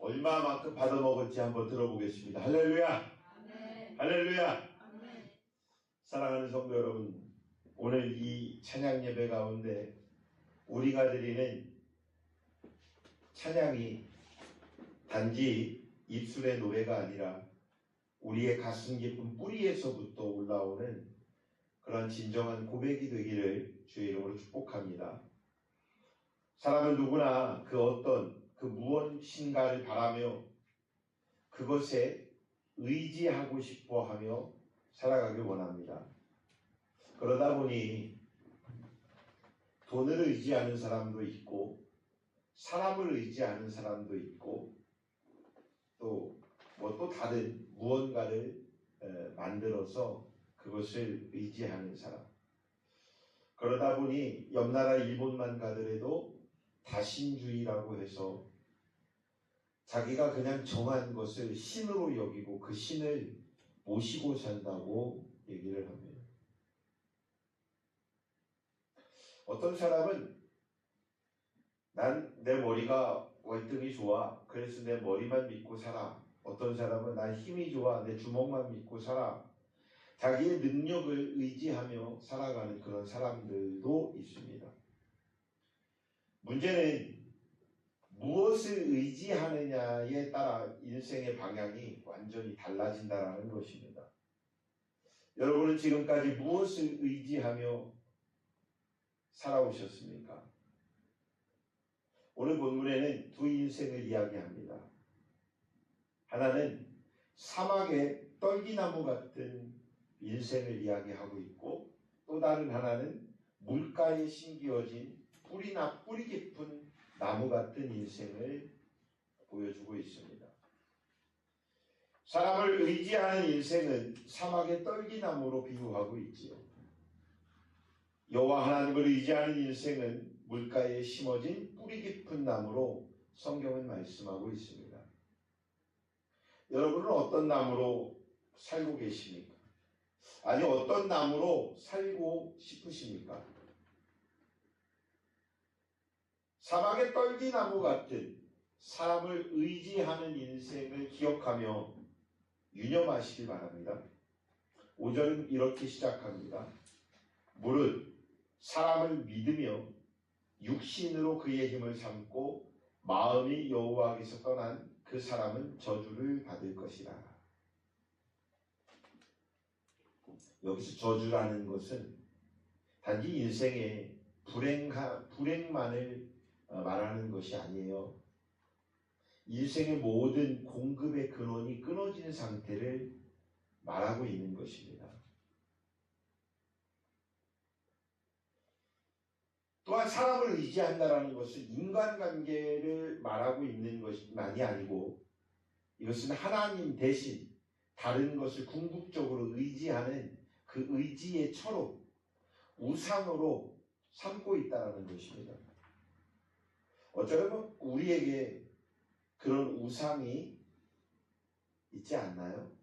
얼마만큼 받아먹을지 한번 들어보겠습니다. 할렐루야! 아멘. 할렐루야! 아멘. 사랑하는 성도 여러분, 오늘 이 찬양 예배 가운데 우리가 드리는 찬양이 단지 입술의 노래가 아니라 우리의 가슴 깊은 뿌리에서부터 올라오는 그런 진정한 고백이 되기를 주의 이름으로 축복합니다. 사람은 누구나 그 무엇인가를 바라며 그것에 의지하고 싶어 하며 살아가길 원합니다. 그러다 보니 돈을 의지하는 사람도 있고 사람을 의지하는 사람도 있고 또 다른 무언가를 만들어서 그것을 의지하는 사람. 그러다 보니 옆나라 일본만 가더라도 다신주의라고 해서 자기가 그냥 정한 것을 신으로 여기고 그 신을 모시고 산다고 얘기를 합니다. 어떤 사람은 난 내 머리가 월등히 좋아. 그래서 내 머리만 믿고 살아. 어떤 사람은 난 힘이 좋아. 내 주먹만 믿고 살아. 자기의 능력을 의지하며 살아가는 그런 사람들도 있습니다. 문제는 무엇을 의지하느냐에 따라 인생의 방향이 완전히 달라진다는 것입니다. 여러분은 지금까지 무엇을 의지하며 살아오셨습니까? 오늘 본문에는 두 인생을 이야기합니다. 하나는 사막의 떨기나무 같은 인생을 이야기하고 있고 또 다른 하나는 물가에 심기어진 뿌리 깊은 나무 같은 인생을 보여주고 있습니다. 사람을 의지하는 인생은 사막의 떨기나무로 비유하고 있지요. 여호와 하나님을 의지하는 인생은 물가에 심어진 뿌리 깊은 나무로 성경은 말씀하고 있습니다. 여러분은 어떤 나무로 살고 계십니까? 아니, 어떤 나무로 살고 싶으십니까? 사막의 떨기나무 같은 사람을 의지하는 인생을 기억하며 유념하시길 바랍니다. 5절은 이렇게 시작합니다. 무릇 사람을 믿으며 육신으로 그의 힘을 삼고 마음이 여호와께서 떠난 그 사람은 저주를 받을 것이라. 여기서 저주라는 것은 단지 인생의 불행만을 말하는 것이 아니에요. 인생의 모든 공급의 근원이 끊어진 상태를 말하고 있는 것입니다. 또한 사람을 의지한다는 것은 인간관계를 말하고 있는 것만이 아니고 이것은 하나님 대신 다른 것을 궁극적으로 의지하는 그 의지의 처로 우상으로 삼고 있다는 것입니다. 어쩌면 우리에게 그런 우상이 있지 않나요?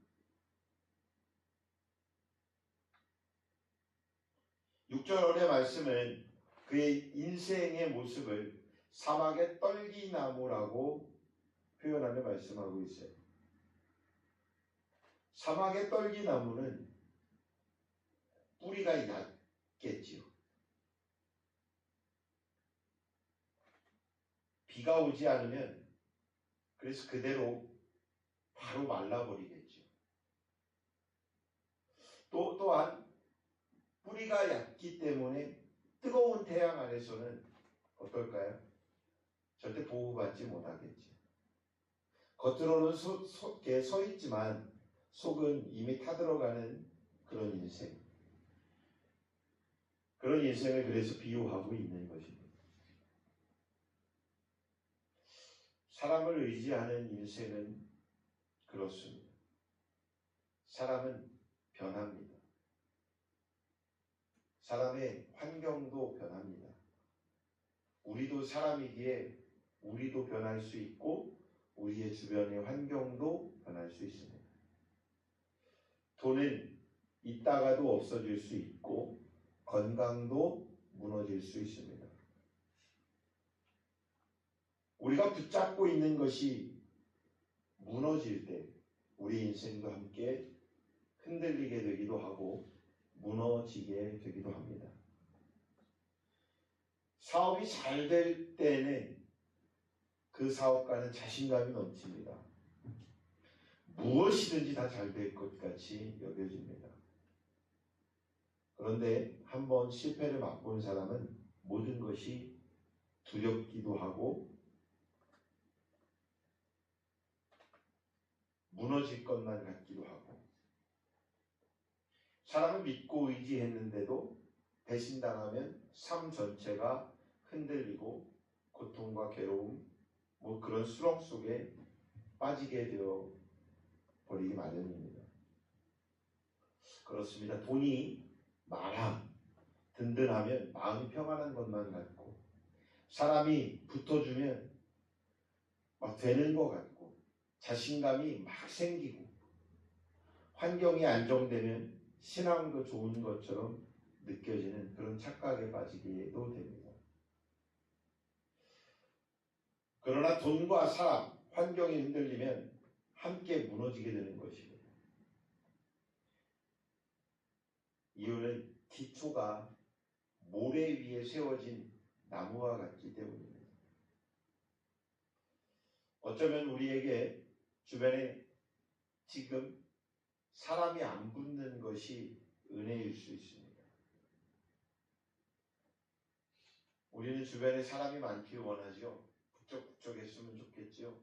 6절의 말씀은 그의 인생의 모습을 사막의 떨기나무라고 표현하며 말씀하고 있어요. 사막의 떨기나무는 뿌리가 얕겠지요. 비가 오지 않으면 그래서 그대로 바로 말라버리겠죠. 또한 뿌리가 얕기 때문에 뜨거운 태양 아래서는 어떨까요? 절대 보호받지 못하겠죠. 겉으로는 서 있지만 속은 이미 타들어가는 그런 인생. 그런 인생을 그래서 비유하고 있는 것입니다. 사람을 의지하는 인생은 그렇습니다. 사람은 변합니다. 사람의 환경도 변합니다. 우리도 사람이기에 우리도 변할 수 있고 우리의 주변의 환경도 변할 수 있습니다. 돈은 있다가도 없어질 수 있고 건강도 무너질 수 있습니다. 우리가 붙잡고 있는 것이 무너질 때 우리 인생도 함께 흔들리게 되기도 하고 무너지게 되기도 합니다. 사업이 잘 될 때는 그 사업가는 자신감이 넘칩니다. 무엇이든지 다 잘 될 것 같이 여겨집니다. 그런데 한번 실패를 맛본 사람은 모든 것이 두렵기도 하고 무너질 것만 같기도 하고, 사람을 믿고 의지했는데도 배신당하면 삶 전체가 흔들리고 고통과 괴로움, 그런 수렁 속에 빠지게 되어 버리기 마련입니다. 그렇습니다. 돈이 많아 든든하면 마음이 평안한 것만 같고, 사람이 붙어주면 막 되는 것 같고, 자신감이 막 생기고, 환경이 안정되면 신앙도 좋은 것처럼 느껴지는 그런 착각에 빠지기도 됩니다. 그러나 돈과 사람, 환경이 흔들리면 함께 무너지게 되는 것입니다. 이유는 기초가 모래 위에 세워진 나무와 같기 때문입니다. 어쩌면 우리에게 주변에 지금 사람이 안 붙는 것이 은혜일 수 있습니다. 우리는 주변에 사람이 많기를 원하죠. 북적북적했으면 좋겠죠.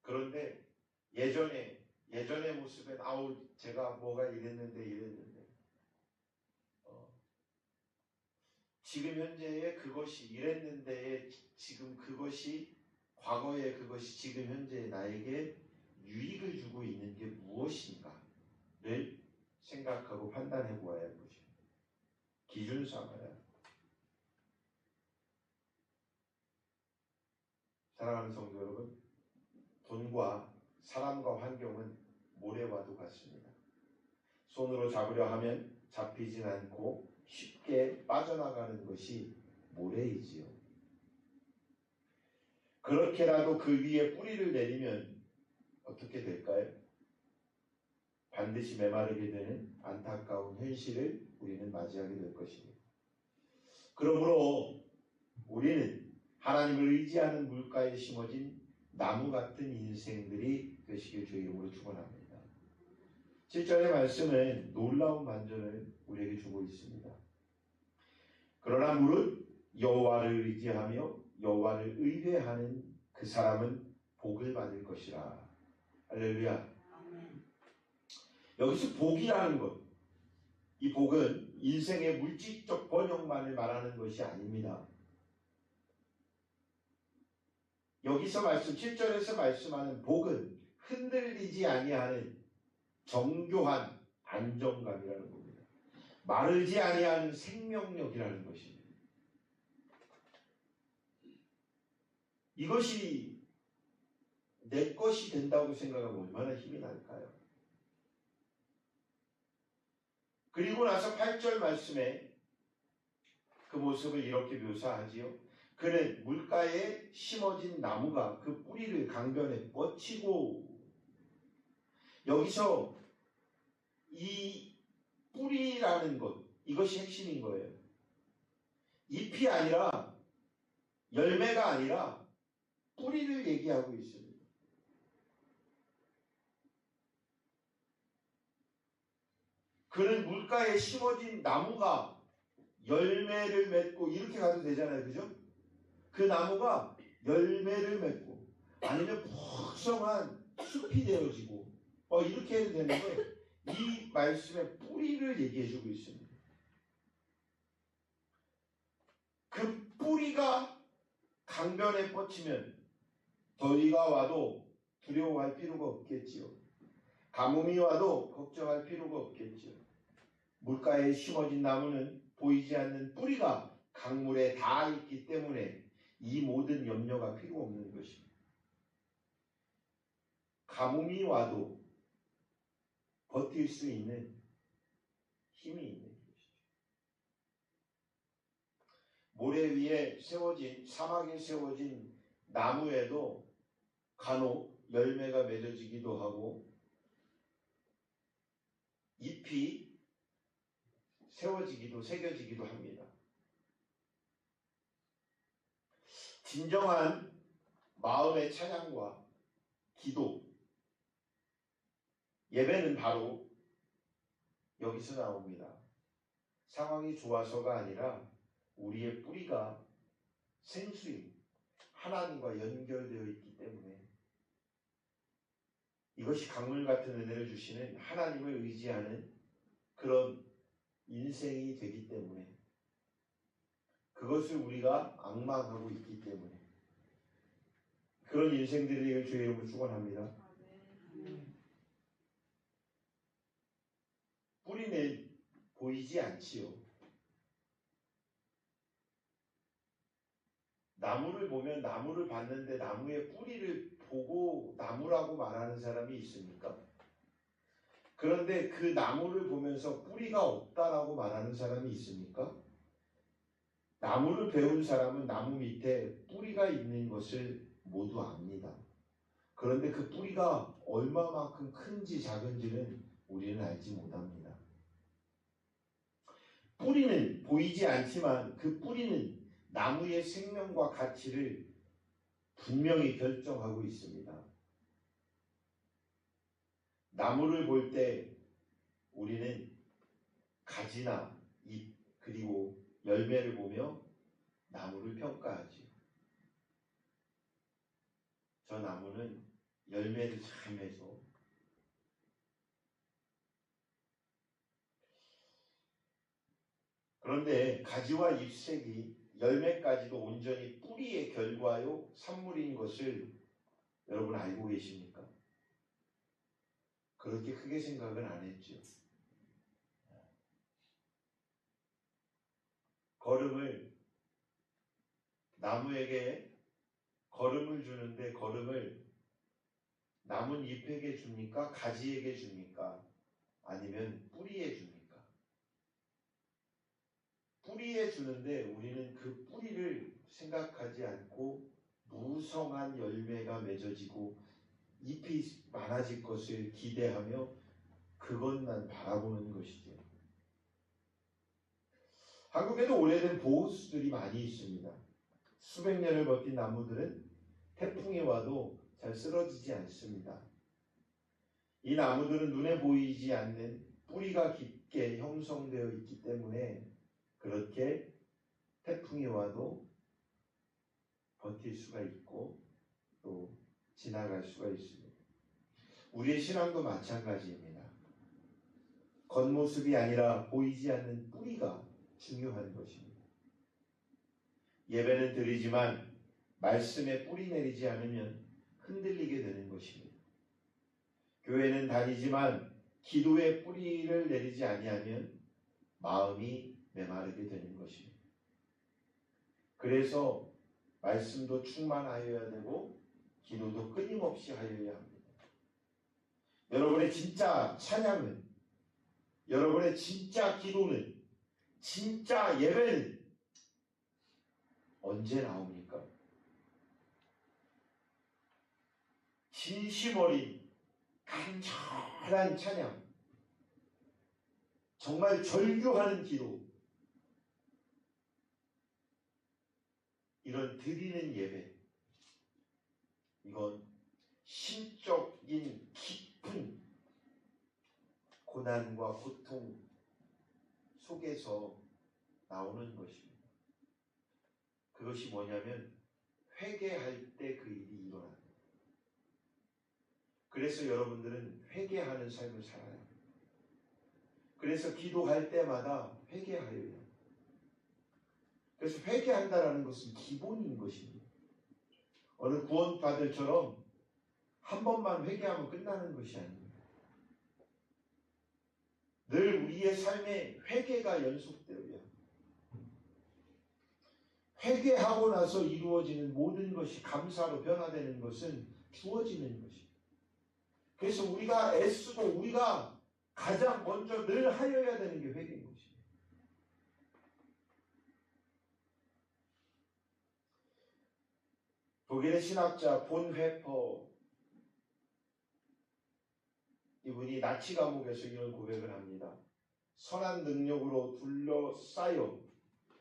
그런데 예전의 모습엔 제가 뭐가 이랬는데 지금 현재의 그것이 이랬는데 지금 그것이 과거의 그것이 지금 현재 나에게 유익을 주고 있는 게 무엇인가를 생각하고 판단해 보아야 할 것입니다. 기준 삼아야. 사랑하는 성도 여러분, 돈과 사람과 환경은 모래와도 같습니다. 손으로 잡으려 하면 잡히진 않고 쉽게 빠져나가는 것이 모래이지요. 그렇게라도 그 위에 뿌리를 내리면 어떻게 될까요? 반드시 메마르게 되는 안타까운 현실을 우리는 맞이하게 될 것입니다. 그러므로 우리는 하나님을 의지하는 물가에 심어진 나무 같은 인생들이 되시길 주의 이름으로 축원합니다. 7절의 말씀은 놀라운 반전을 우리에게 주고 있습니다. 그러나 무릇 여호와를 의지하며 여호와를 의뢰하는 그 사람은 복을 받을 것이라. 할렐루야. 여기서 복이라는 것, 이 복은 인생의 물질적 번영만을 말하는 것이 아닙니다. 여기서 7절에서 말씀하는 복은 흔들리지 아니하는 정교한 안정감이라는 겁니다. 마르지 아니하는 생명력이라는 것입니다. 이것이 내 것이 된다고 생각하면 얼마나 힘이 날까요? 그리고 나서 8절 말씀에 그 모습을 이렇게 묘사하지요. 그는 물가에 심어진 나무가 그 뿌리를 강변에 뻗치고, 여기서 이 뿌리라는 것, 이것이 핵심인 거예요. 잎이 아니라, 열매가 아니라 뿌리를 얘기하고 있습니다. 그는 물가에 심어진 나무가 열매를 맺고, 이렇게 가도 되잖아요. 그죠? 그 나무가 열매를 맺고, 아니면 풍성한 숲이 되어지고, 이렇게 해도 되는데, 이 말씀의 뿌리를 얘기해주고 있습니다. 그 뿌리가 강변에 뻗치면 더위가 와도 두려워할 필요가 없겠지요. 가뭄이 와도 걱정할 필요가 없겠지요. 물가에 심어진 나무는 보이지 않는 뿌리가 강물에 닿아 있기 때문에 이 모든 염려가 필요 없는 것입니다. 가뭄이 와도 버틸 수 있는 힘이 있는 것이죠. 모래 위에 세워진, 사막에 세워진 나무에도 간혹 열매가 맺어지기도 하고 잎이 새겨지기도 합니다. 진정한 마음의 찬양과 기도, 예배는 바로 여기서 나옵니다. 상황이 좋아서가 아니라 우리의 뿌리가 생수인 하나님과 연결되어 있기 때문에, 이것이 강물 같은 은혜를 주시는 하나님을 의지하는 그런 인생이 되기 때문에, 그것을 우리가 앙망하고 있기 때문에 그런 인생들이 되길 주의 이름으로 축원합니다. 뿌리는 보이지 않지요. 나무를 보면 나무를 봤는데 나무의 뿌리를 보고 나무라고 말하는 사람이 있습니까? 그런데 그 나무를 보면서 뿌리가 없다라고 말하는 사람이 있습니까? 나무를 배운 사람은 나무 밑에 뿌리가 있는 것을 모두 압니다. 그런데 그 뿌리가 얼마만큼 큰지 작은지는 우리는 알지 못합니다. 뿌리는 보이지 않지만 그 뿌리는 나무의 생명과 가치를 분명히 결정하고 있습니다. 나무를 볼 때 우리는 가지나 잎 그리고 열매를 보며 나무를 평가하지요. 저 나무는 열매를 잘 맺어. 그런데 가지와 잎색이 열매까지도 온전히 뿌리의 결과요 산물인 것을 여러분 알고 계십니까? 그렇게 크게 생각은 안 했죠. 나무에게 거름을 주는데 거름을 남은 잎에게 줍니까? 가지에게 줍니까? 아니면 뿌리에 줍니까? 뿌리에 주는데 우리는 그 뿌리를 생각하지 않고 무성한 열매가 맺어지고 잎이 많아질 것을 기대하며 그것만 바라보는 것이죠. 한국에도 오래된 보호수들이 많이 있습니다. 수백 년을 버틴 나무들은 태풍이 와도 잘 쓰러지지 않습니다. 이 나무들은 눈에 보이지 않는 뿌리가 깊게 형성되어 있기 때문에 그렇게 태풍이 와도 버틸 수가 있고 또 지나갈 수가 있습니다. 우리의 신앙도 마찬가지입니다. 겉모습이 아니라 보이지 않는 뿌리가 중요한 것입니다. 예배는 드리지만 말씀에 뿌리 내리지 않으면 흔들리게 되는 것입니다. 교회는 다니지만 기도에 뿌리를 내리지 아니하면 마음이 메마르게 되는 것입니다. 그래서 말씀도 충만하여야 되고 기도도 끊임없이 하여야 합니다. 여러분의 진짜 찬양은, 여러분의 진짜 기도는, 진짜 예배는 언제 나옵니까? 진심 어린 간절한 찬양, 정말 절규하는 기도, 이런 드리는 예배, 이건 심적인 깊은 고난과 고통 속에서 나오는 것입니다. 그것이 뭐냐면 회개할 때 그 일이 일어납니다. 그래서 여러분들은 회개하는 삶을 살아야 합니다. 그래서 기도할 때마다 회개하여야 합니다. 그래서 회개한다라는 것은 기본인 것입니다. 어느 구원파들처럼 한 번만 회개하면 끝나는 것이 아닙니다. 늘 우리의 삶에 회개가 연속되어야 합니다. 회개하고 나서 이루어지는 모든 것이 감사로 변화되는 것은 주어지는 것입니다. 그래서 우리가 애쓰고 우리가 가장 먼저 늘 하여야 되는 게 회개인 것입니다. 독일의 신학자 본 회퍼, 이분이 나치 감옥에서 이런 고백을 합니다. 선한 능력으로 둘러싸여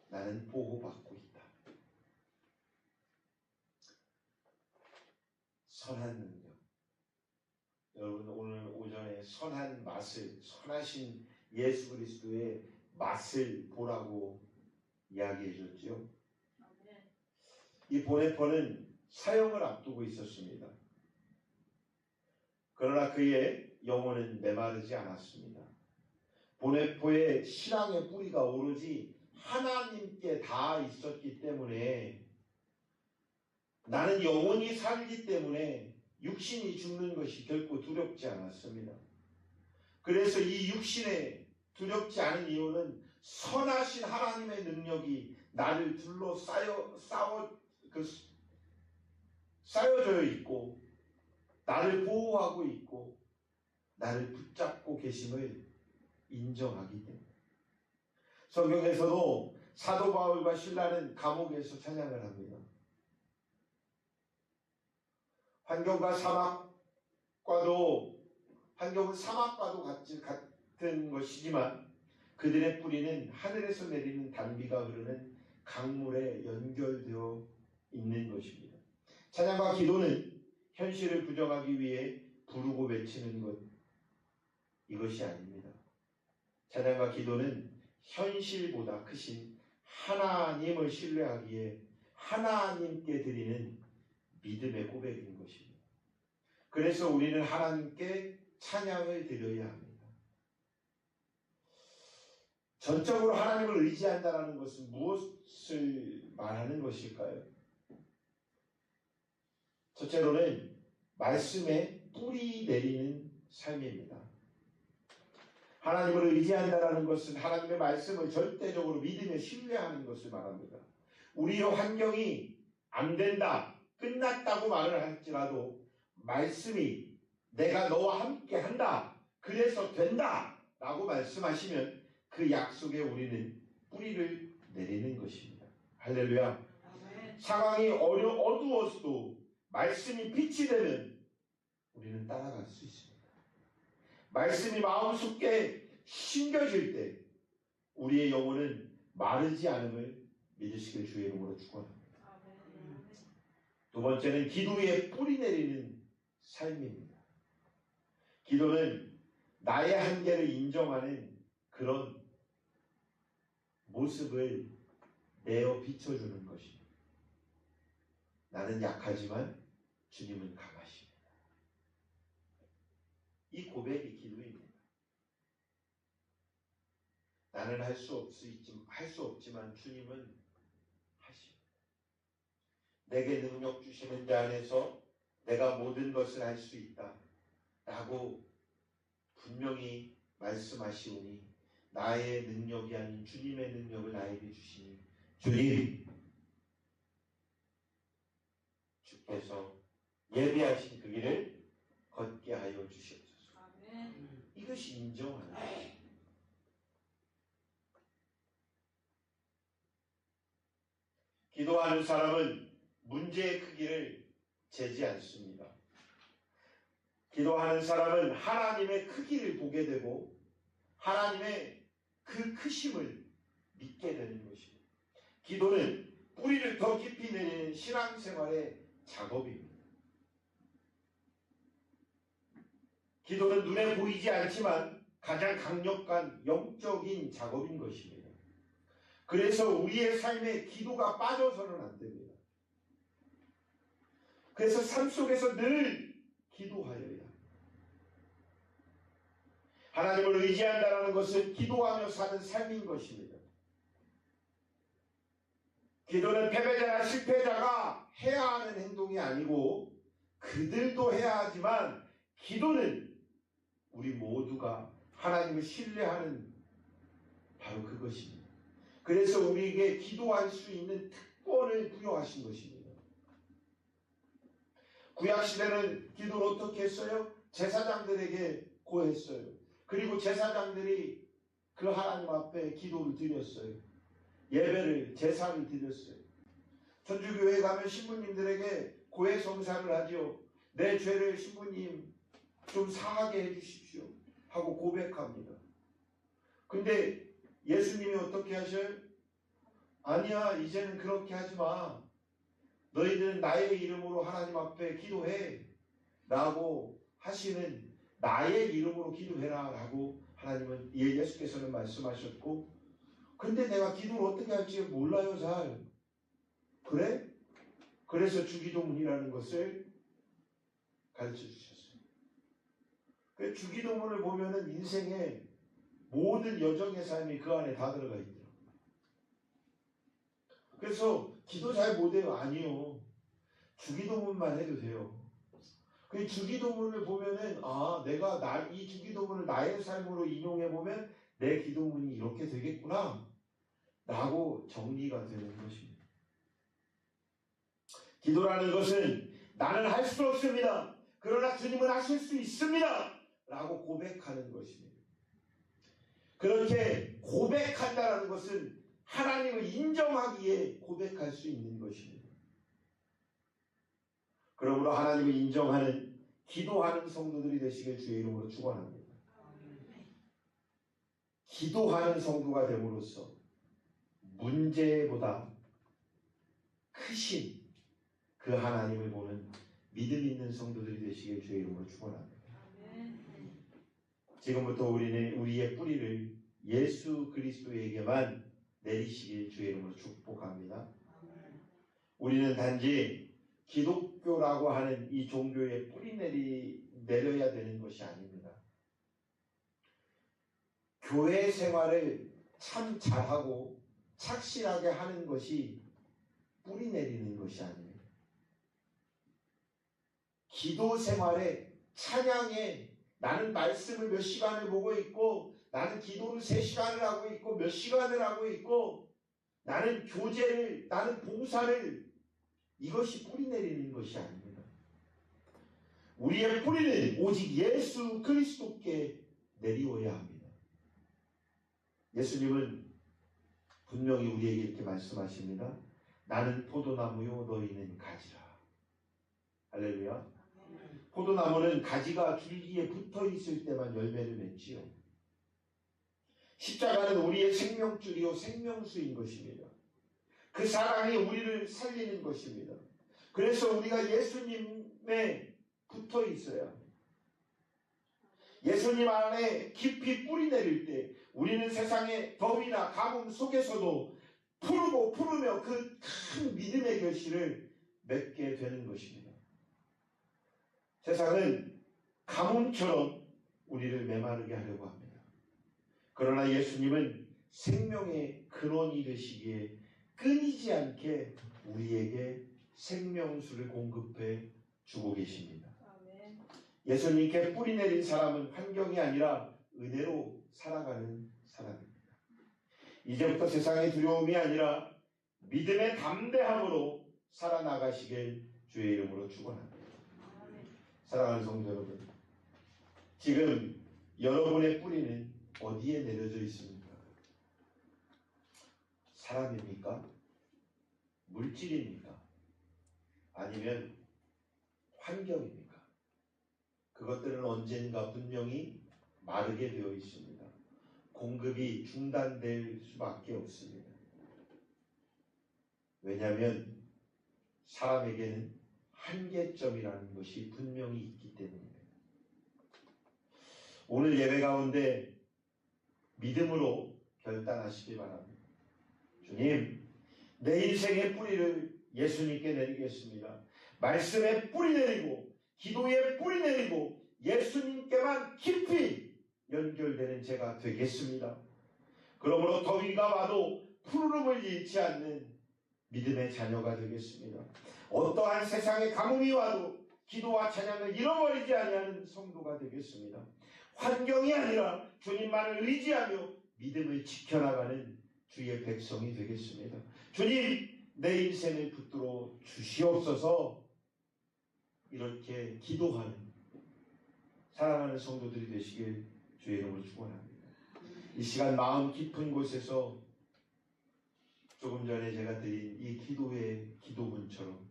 나는 보호받고 있다. 선한 능력. 여러분, 오늘 오전에 선한 맛을, 선하신 예수 그리스도의 맛을 보라고 이야기해 줬죠. 이 보네퍼는 사형을 앞두고 있었습니다. 그러나 그의 영혼은 메마르지 않았습니다. 보네퍼의 신앙의 뿌리가 오로지 하나님께 닿아 있었기 때문에, 나는 영원히 살기 때문에 육신이 죽는 것이 결코 두렵지 않았습니다. 그래서 이 육신에 두렵지 않은 이유는 선하신 하나님의 능력이 나를 쌓여져 있고, 나를 보호하고 있고, 나를 붙잡고 계심을 인정하기 때문에. 성경에서도 사도 바울과 실라는 감옥에서 찬양을 합니다. 환경은 사막과도 같은 것이지만 그들의 뿌리는 하늘에서 내리는 단비가 흐르는 강물에 연결되어 있는 것입니다. 찬양과 기도는 현실을 부정하기 위해 부르고 외치는 것, 이것이 아닙니다. 찬양과 기도는 현실보다 크신 하나님을 신뢰하기에 하나님께 드리는 믿음의 고백인 것입니다. 그래서 우리는 하나님께 찬양을 드려야 합니다. 전적으로 하나님을 의지한다는 것은 무엇을 말하는 것일까요? 첫째로는 말씀에 뿌리 내리는 삶입니다. 하나님을 의지한다는 것은 하나님의 말씀을 절대적으로 믿으며 신뢰하는 것을 말합니다. 우리의 환경이 안 된다, 끝났다고 말을 할지라도 말씀이 내가 너와 함께 한다, 그래서 된다 라고 말씀하시면 그 약속에 우리는 뿌리를 내리는 것입니다. 할렐루야. 아멘. 상황이 어두워서도 말씀이 빛이 되면 우리는 따라갈 수 있습니다. 말씀이 마음속에 심겨질 때 우리의 영혼은 마르지 않음을 믿으시길 주의 이름으로 축원합니다. 두 번째는 기도에 뿌리 내리는 삶입니다. 기도는 나의 한계를 인정하는 그런 모습을 내어 비춰주는 것입니다. 나는 약하지만 주님은 강하십니다. 이 고백이 기도입니다. 나는 할 수 없지만 주님은 하십니다. 내게 능력 주시는 자 안에서 내가 모든 것을 할 수 있다 라고 분명히 말씀하시오니 나의 능력이 아닌 주님의 능력을 나에게 주시니 주님, 주께서 예비하신 그 길을 걷게 하여 주시옵소서. 아멘. 이것이 인정하는 것입니다. 기도하는 사람은 문제의 크기를 재지 않습니다. 기도하는 사람은 하나님의 크기를 보게 되고 하나님의 그 크심을 믿게 되는 것입니다. 기도는 뿌리를 더 깊이 내리는 신앙생활의 작업입니다. 기도는 눈에 보이지 않지만 가장 강력한 영적인 작업인 것입니다. 그래서 우리의 삶에 기도가 빠져서는 안 됩니다. 그래서 삶 속에서 늘 기도하여야 합니다. 하나님을 의지한다는 것은 기도하며 사는 삶인 것입니다. 기도는 패배자나 실패자가 해야 하는 행동이 아니고 그들도 해야 하지만 기도는 우리 모두가 하나님을 신뢰하는 바로 그것입니다. 그래서 우리에게 기도할 수 있는 특권을 부여하신 것입니다. 구약시대는 기도를 어떻게 했어요? 제사장들에게 고했어요. 그리고 제사장들이 그 하나님 앞에 기도를 드렸어요. 예배를, 제사를 드렸어요. 천주교회 가면 신부님들에게 고해 성사를 하죠. 내 죄를 신부님 좀 사하게 해주십시오 하고 고백합니다. 근데 예수님이 어떻게 하셔요? 아니야, 이제는 그렇게 하지 마. 너희들은 나의 이름으로 하나님 앞에 기도해 라고 하시는, 나의 이름으로 기도해라 라고 하나님은, 예수께서는 말씀하셨고, 근데 내가 기도를 어떻게 할지 몰라요 잘. 그래? 그래서 주기도문이라는 것을 가르쳐 주셨어요. 그 주기도문을 보면은 인생의 모든 여정의 삶이 그 안에 다 들어가 있더라고요. 그래서 기도 잘 못해요. 아니요. 주기도문만 해도 돼요. 그 주기도문을 보면은 내가 이 주기도문을 나의 삶으로 인용해 보면 내 기도문이 이렇게 되겠구나 라고 정리가 되는 것입니다. 기도라는 것은 나는 할 수 없습니다. 그러나 주님은 하실 수 있습니다 라고 고백하는 것입니다. 그렇게 고백한다는 것은 하나님을 인정하기에 고백할 수 있는 것입니다. 그러므로 하나님을 인정하는 기도하는 성도들이 되시길 주의 이름으로 축원합니다. 기도하는 성도가 됨으로써 문제보다 크신 그 하나님을 보는 믿음 있는 성도들이 되시길 주의 이름으로 축원합니다. 지금부터 우리는 우리의 뿌리를 예수 그리스도에게만 내리시길 주의 이름으로 축복합니다. 우리는 단지 기독교라고 하는 이 종교에 뿌리 내려야 되는 것이 아닙니다. 교회 생활을 참 잘하고 착실하게 하는 것이 뿌리 내리는 것이 아닙니다. 기도 생활에, 찬양에, 나는 말씀을 몇 시간을 보고 있고, 나는 기도를 3시간을 하고 있고, 몇 시간을 하고 있고, 나는 교제를, 나는 봉사를, 이것이 뿌리 내리는 것이 아닙니다. 우리의 뿌리는 오직 예수 그리스도께 내리워야 합니다. 예수님은 분명히 우리에게 이렇게 말씀하십니다. 나는 포도나무요 너희는 가지라. 할렐루야. 포도나무는 가지가 줄기에 붙어 있을 때만 열매를 맺지요. 십자가는 우리의 생명줄이요 생명수인 것입니다. 그 사랑이 우리를 살리는 것입니다. 그래서 우리가 예수님에 붙어 있어야 합니다. 예수님 안에 깊이 뿌리 내릴 때 우리는 세상의 더위나 가뭄 속에서도 푸르고 푸르며 그 큰 믿음의 결실을 맺게 되는 것입니다. 세상은 가뭄처럼 우리를 메마르게 하려고 합니다. 그러나 예수님은 생명의 근원이 되시기에 끊이지 않게 우리에게 생명수를 공급해 주고 계십니다. 예수님께 뿌리 내린 사람은 환경이 아니라 은혜로 살아가는 사람입니다. 이제부터 세상의 두려움이 아니라 믿음의 담대함으로 살아나가시길 주의 이름으로 축원합니다. 사랑하는 성도 여러분, 지금 여러분의 뿌리는 어디에 내려져 있습니까? 사람입니까? 물질입니까? 아니면 환경입니까? 그것들은 언젠가 분명히 마르게 되어 있습니다. 공급이 중단될 수밖에 없습니다. 왜냐하면 사람에게는 한계점이라는 것이 분명히 있기 때문입니다. 오늘 예배 가운데 믿음으로 결단하시기 바랍니다. 주님, 내 인생의 뿌리를 예수님께 내리겠습니다. 말씀에 뿌리 내리고 기도에 뿌리 내리고 예수님께만 깊이 연결되는 제가 되겠습니다. 그러므로 더위가 와도 푸르름을 잃지 않는 믿음의 자녀가 되겠습니다. 어떠한 세상의 가뭄이 와도 기도와 찬양을 잃어버리지 아니하는 성도가 되겠습니다. 환경이 아니라 주님만을 의지하며 믿음을 지켜나가는 주의 백성이 되겠습니다. 주님, 내 인생을 붙들어 주시옵소서. 이렇게 기도하는 사랑하는 성도들이 되시길 주의 이름으로 축원합니다. 이 시간 마음 깊은 곳에서 조금 전에 제가 드린 이 기도의 기도문처럼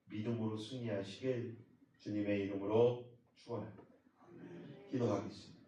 믿음으로 승리하시길 주님의 이름으로 축원합니다. 기도하겠습니다.